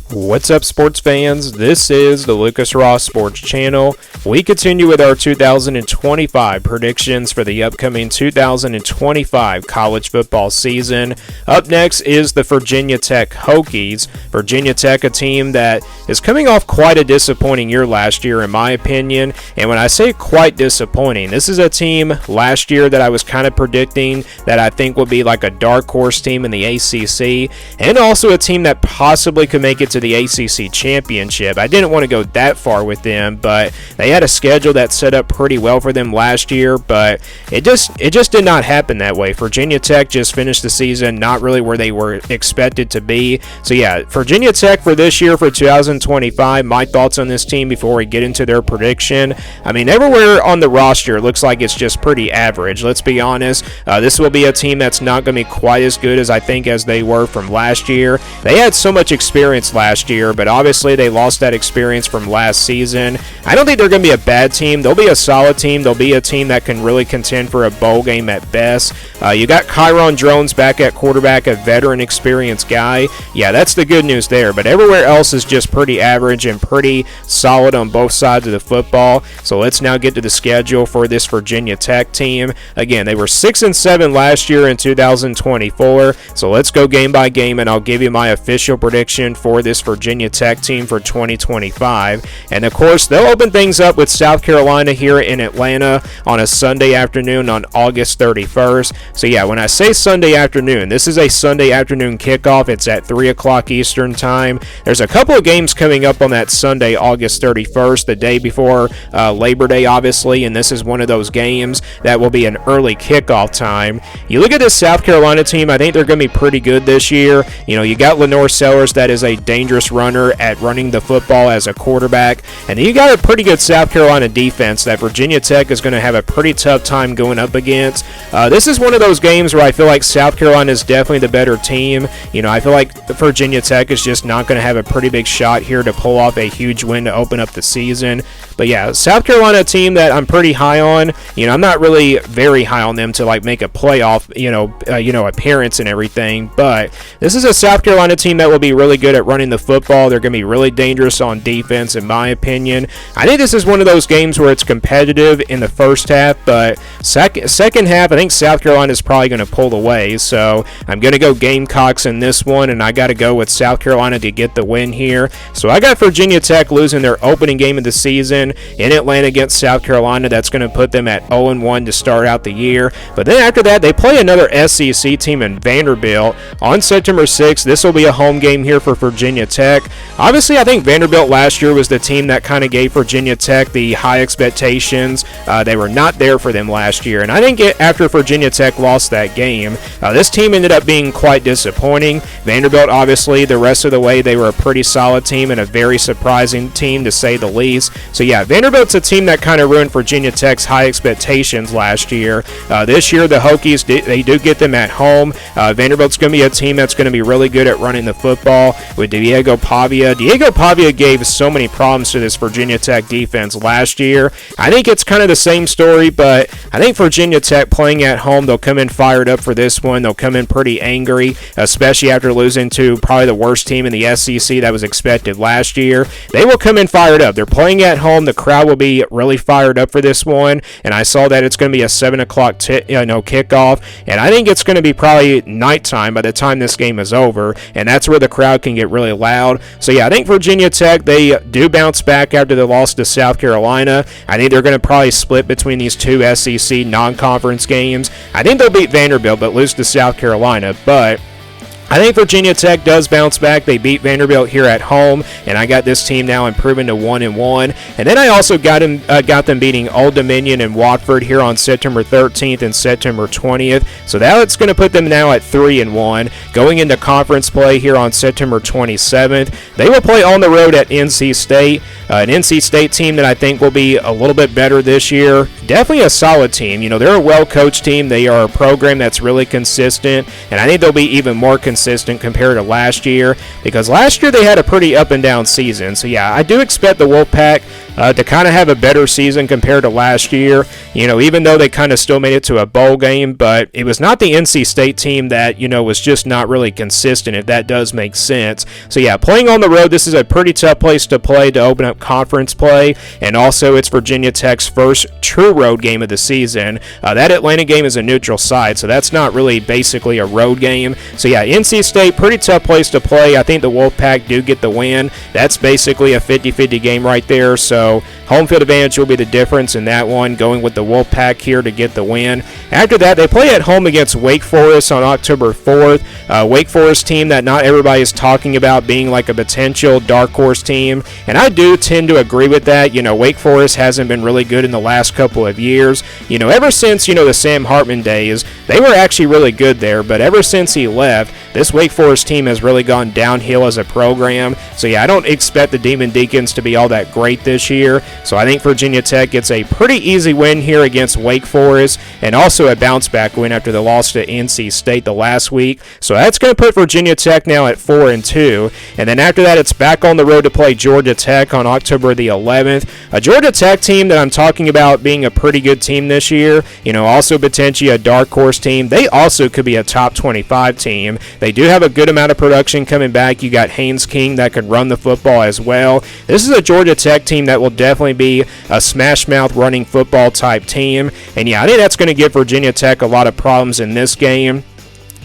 What's up, sports fans? This is the Lucas Ross Sports Channel. We continue with our 2025 predictions for the upcoming 2025 college football season. Up next is the Virginia Tech Hokies. Virginia Tech, a team that is coming off quite a disappointing year last year, in my opinion. And when I say quite disappointing, this is a team last year that I was kind of predicting that I think would be like a dark horse team in the ACC, and also a team that possibly could make it to the ACC championship. I didn't want to go that far with them, but they had a schedule that set up pretty well for them last year, but it just did not happen that way. Virginia Tech just finished the season not really where they were expected to be. So yeah, Virginia Tech for this year, for 2025, my thoughts on this team before we get into their prediction. I mean, everywhere on the roster it looks like it's just pretty average. Let's be honest. This will be a team that's not going to be quite as good as I think as they were from last year. They had so much experience last year, but obviously they lost that experience from last season. I don't think they're going to be a bad team. They'll be a solid team. They'll be a team that can really contend for a bowl game at best. You got Kyron Drones back at quarterback, a veteran experienced guy. Yeah, that's the good news there, but everywhere else is just pretty average and pretty solid on both sides of the football. So let's now get to the schedule for this Virginia Tech team. Again, they were 6-7 last year in 2024, so let's go game by game and I'll give you my official prediction for this Virginia Tech team for 2025. And of course, they'll open things up with South Carolina here in Atlanta on a Sunday afternoon on August 31st. So yeah, when I say Sunday afternoon, this is a Sunday afternoon kickoff. It's at 3 o'clock Eastern time. There's a couple of games coming up on that Sunday, August 31st, the day before Labor Day, obviously, and this is one of those games that will be an early kickoff time. You look at this South Carolina team, I think they're going to be pretty good this year. You know, you got Lenore Sellers, that is a dangerous runner at running the football as a quarterback, and then you got a pretty good South Carolina defense that Virginia Tech is going to have a pretty tough time going up against. This is one of those games where I feel like South Carolina is definitely the better team. You know, I feel like Virginia Tech is just not going to have a pretty big shot here to pull off a huge win to open up the season. But yeah, South Carolina team that I'm pretty high on. You know, I'm not really very high on them to like make a playoff, appearance and everything. But this is a South Carolina team that will be really good at running the football. They're going to be really dangerous on defense, in my opinion. I think this is one of those games where it's competitive in the first half, but second half, I think South Carolina is probably going to pull away. So I'm going to go Gamecocks in this one, and I got to go with South Carolina to get the win here. So I got Virginia Tech losing their opening game of the season in Atlanta against South Carolina. That's going to put them at 0-1 to start out the year. But then after that, they play another SEC team in Vanderbilt on September 6th. This will be a home game here for Virginia Tech. Obviously, I think Vanderbilt last year was the team that kind of gave Virginia Tech the high expectations. They were not there for them last year. And I think after Virginia Tech lost that game, this team ended up being quite disappointing. Vanderbilt, obviously, the rest of the way, they were a pretty solid team and a very surprising team, to say the least. So yeah, Vanderbilt's a team that kind of ruined Virginia Tech's high expectations last year. This year, the Hokies, they do get them at home. Vanderbilt's going to be a team that's going to be really good at running the football with Diego Pavia. Diego Pavia gave so many problems to this Virginia Tech defense last year. I think it's kind of the same story, but I think Virginia Tech playing at home, they'll come in fired up for this one. They'll come in pretty angry, especially after losing to probably the worst team in the SEC that was expected last year. They will come in fired up. They're playing at home. The crowd will be really fired up for this one, and I saw that it's going to be a 7 o'clock kickoff, and I think it's going to be probably nighttime by the time this game is over, and that's where the crowd can get really loud. So yeah, I think Virginia Tech, they do bounce back after the loss to South Carolina. I think they're going to probably split between these two SEC non-conference games. I think they'll beat Vanderbilt but lose to South Carolina, but I think Virginia Tech does bounce back. They beat Vanderbilt here at home, and I got this team now improving to 1-1. And then I also got them beating Old Dominion and Watford here on September 13th and September 20th. So that's going to put them now at 3-1. Going into conference play here on September 27th, they will play on the road at NC State, an NC State team that I think will be a little bit better this year. definitely a solid team. They're a well-coached team. They are a program that's really consistent, and I think they'll be even more consistent compared to last year, because last year they had a pretty up-and-down season. So, yeah, I do expect the Wolfpack to kind of have a better season compared to last year, even though they kind of still made it to a bowl game, but it was not the NC State team that, was just not really consistent, if that does make sense. So, yeah, playing on the road, this is a pretty tough place to play to open up conference play, and also it's Virginia Tech's first true road game of the season. That Atlanta game is a neutral site, so that's not really basically a road game. So, yeah, NC State, pretty tough place to play. I think the Wolfpack do get the win. That's basically a 50-50 game right there, so home field advantage will be the difference in that one, going with the Wolfpack here to get the win. After that, they play at home against Wake Forest on October 4th. Wake Forest team that not everybody is talking about being like a potential dark horse team, and I do tend to agree with that. Wake Forest hasn't been really good in the last couple of years. Ever since, the Sam Hartman days, they were actually really good there, but ever since he left, this Wake Forest team has really gone downhill as a program. So, yeah, I don't expect the Demon Deacons to be all that great this year. So I think Virginia Tech gets a pretty easy win here against Wake Forest, and also a bounce-back win after the loss to NC State the last week. So that's going to put Virginia Tech now at 4-2. And then after that, it's back on the road to play Georgia Tech on October the 11th. A Georgia Tech team that I'm talking about being a pretty good team this year, also potentially a dark horse team. They also could be a top 25 team. They do have a good amount of production coming back. You got Haynes King that can run the football as well. This is a Georgia Tech team that will definitely be a smash-mouth running football type team. And yeah, I think that's going to give Virginia Tech a lot of problems in this game.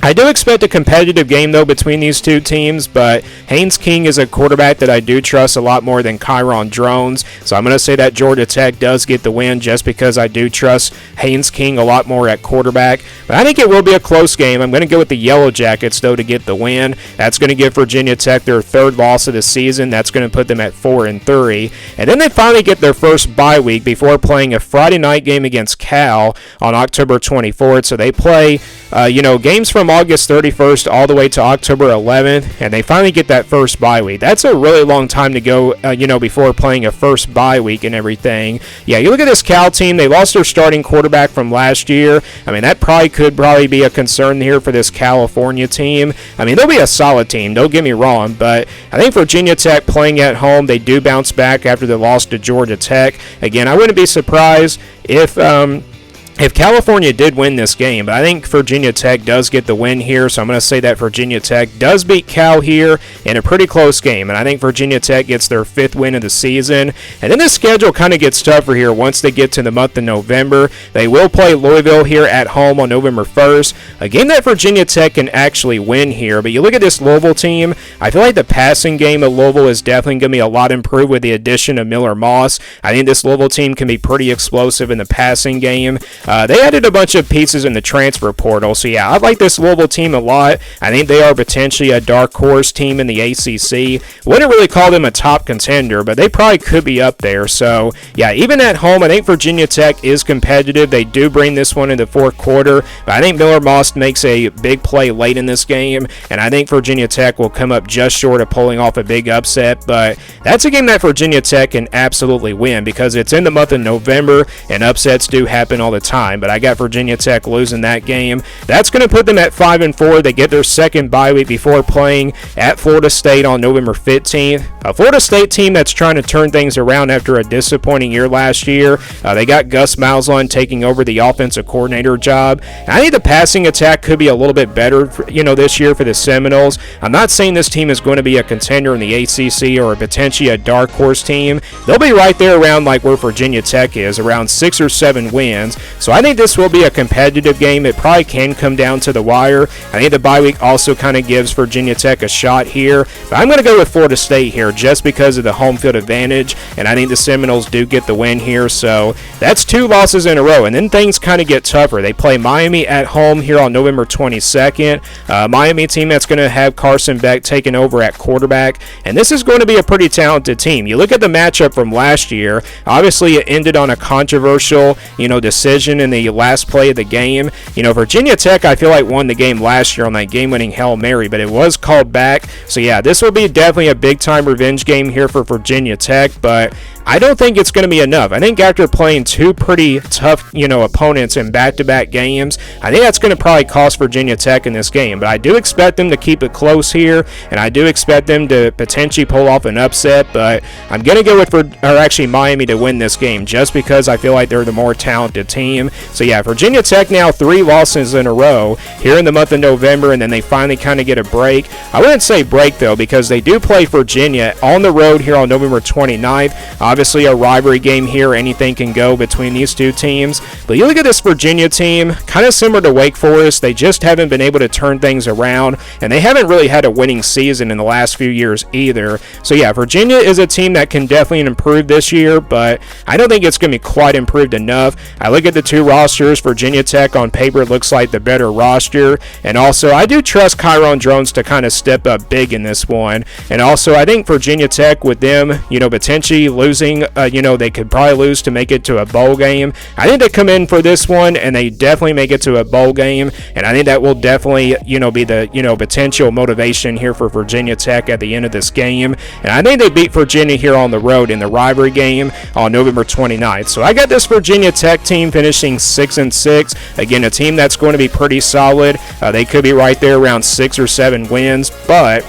I do expect a competitive game, though, between these two teams, but Haynes King is a quarterback that I do trust a lot more than Kyron Drones, so I'm going to say that Georgia Tech does get the win just because I do trust Haynes King a lot more at quarterback. But I think it will be a close game. I'm going to go with the Yellow Jackets, though, to get the win. That's going to give Virginia Tech their third loss of the season. That's going to put them at 4-3. And then they finally get their first bye week before playing a Friday night game against Cal on October 24th. So they play, games from August 31st all the way to October 11th, and they finally get that first bye week. That's a really long time to go, before playing a first bye week and everything. Yeah, you look at this Cal team, they lost their starting quarterback from last year. I mean, that could be a concern here for this California team. I mean, they'll be a solid team, don't get me wrong, but I think Virginia Tech playing at home, they do bounce back after the loss to Georgia Tech. Again, I wouldn't be surprised if California did win this game, but I think Virginia Tech does get the win here, so I'm going to say that Virginia Tech does beat Cal here in a pretty close game, and I think Virginia Tech gets their fifth win of the season. And then the schedule kind of gets tougher here once they get to the month of November. They will play Louisville here at home on November 1st, a game that Virginia Tech can actually win here. But you look at this Louisville team, I feel like the passing game of Louisville is definitely going to be a lot improved with the addition of Miller Moss. I think this Louisville team can be pretty explosive in the passing game. They added a bunch of pieces in the transfer portal, so yeah, I like this Louisville team a lot. I think they are potentially a dark horse team in the ACC. Wouldn't really call them a top contender, but they probably could be up there. So yeah, even at home, I think Virginia Tech is competitive. They do bring this one in the fourth quarter, but I think Miller Moss makes a big play late in this game, and I think Virginia Tech will come up just short of pulling off a big upset. But that's a game that Virginia Tech can absolutely win because it's in the month of November, and upsets do happen all the time. But I got Virginia Tech losing that game. That's going to put them at 5-4. They get their second bye week before playing at Florida State on November 15th. A Florida State team that's trying to turn things around after a disappointing year last year. They got Gus Malzahn taking over the offensive coordinator job. And I think the passing attack could be a little bit better, this year for the Seminoles. I'm not saying this team is going to be a contender in the ACC or potentially a dark horse team. They'll be right there around like where Virginia Tech is, around 6 or 7 wins. So I think this will be a competitive game. It probably can come down to the wire. I think the bye week also kind of gives Virginia Tech a shot here. But I'm going to go with Florida State here just because of the home field advantage, and I think the Seminoles do get the win here. So that's 2 losses in a row, and then things kind of get tougher. They play Miami at home here on November 22nd. Miami team that's going to have Carson Beck taking over at quarterback, and this is going to be a pretty talented team. You look at the matchup from last year. Obviously, it ended on a controversial, decision possession in the last play of the game. You know, Virginia Tech, I feel like, won the game last year on that game-winning Hail Mary, but it was called back. So yeah, this will be definitely a big-time revenge game here for Virginia Tech, but I don't think it's going to be enough. I think after playing two pretty tough, you know, opponents in back-to-back games, I think that's going to probably cost Virginia Tech in this game. But I do expect them to keep it close here, and I do expect them to potentially pull off an upset. But I'm going to go with Miami to win this game just because I feel like they're the more talented team. So yeah, Virginia Tech now 3 losses in a row here in the month of November, and then they finally kind of get a break. I wouldn't say break though, because they do play Virginia on the road here on November 29th. Obviously a rivalry game here, anything can go between these two teams. But you look at this Virginia team, kind of similar to Wake Forest, they just haven't been able to turn things around, and they haven't really had a winning season in the last few years either. So yeah, Virginia is a team that can definitely improve this year, but I don't think it's going to be quite improved enough. I look at the two rosters, Virginia Tech on paper looks like the better roster, and also I do trust Kyron Drones to kind of step up big in this one. And also I think Virginia Tech, with them, you know, potentially losing, they could probably lose to make it to a bowl game. I think they come in for this one and they definitely make it to a bowl game, and I think that will definitely, be the, potential motivation here for Virginia Tech at the end of this game. And I think they beat Virginia here on the road in the rivalry game on November 29th. So I got this Virginia Tech team finishing 6-6. Again, a team that's going to be pretty solid. They could be right there around 6 or 7 wins, but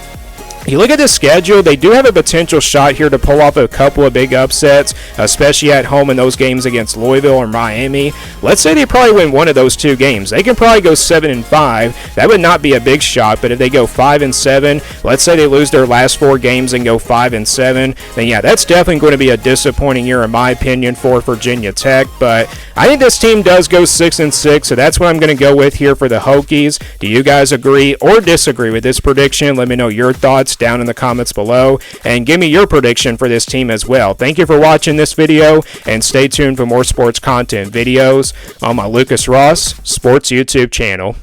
you look at the schedule, they do have a potential shot here to pull off a couple of big upsets, especially at home in those games against Louisville or Miami. Let's say they probably win one of those two games. They can probably go 7-5. That would not be a big shot, but if they go 5-7, let's say they lose their last 4 games and go 5-7, then yeah, that's definitely going to be a disappointing year in my opinion for Virginia Tech. But I think this team does go 6-6, so that's what I'm going to go with here for the Hokies. Do you guys agree or disagree with this prediction? Let me know your thoughts down in the comments below, and give me your prediction for this team as well. Thank you for watching this video, and stay tuned for more sports content videos on my Lucas Ross Sports YouTube channel.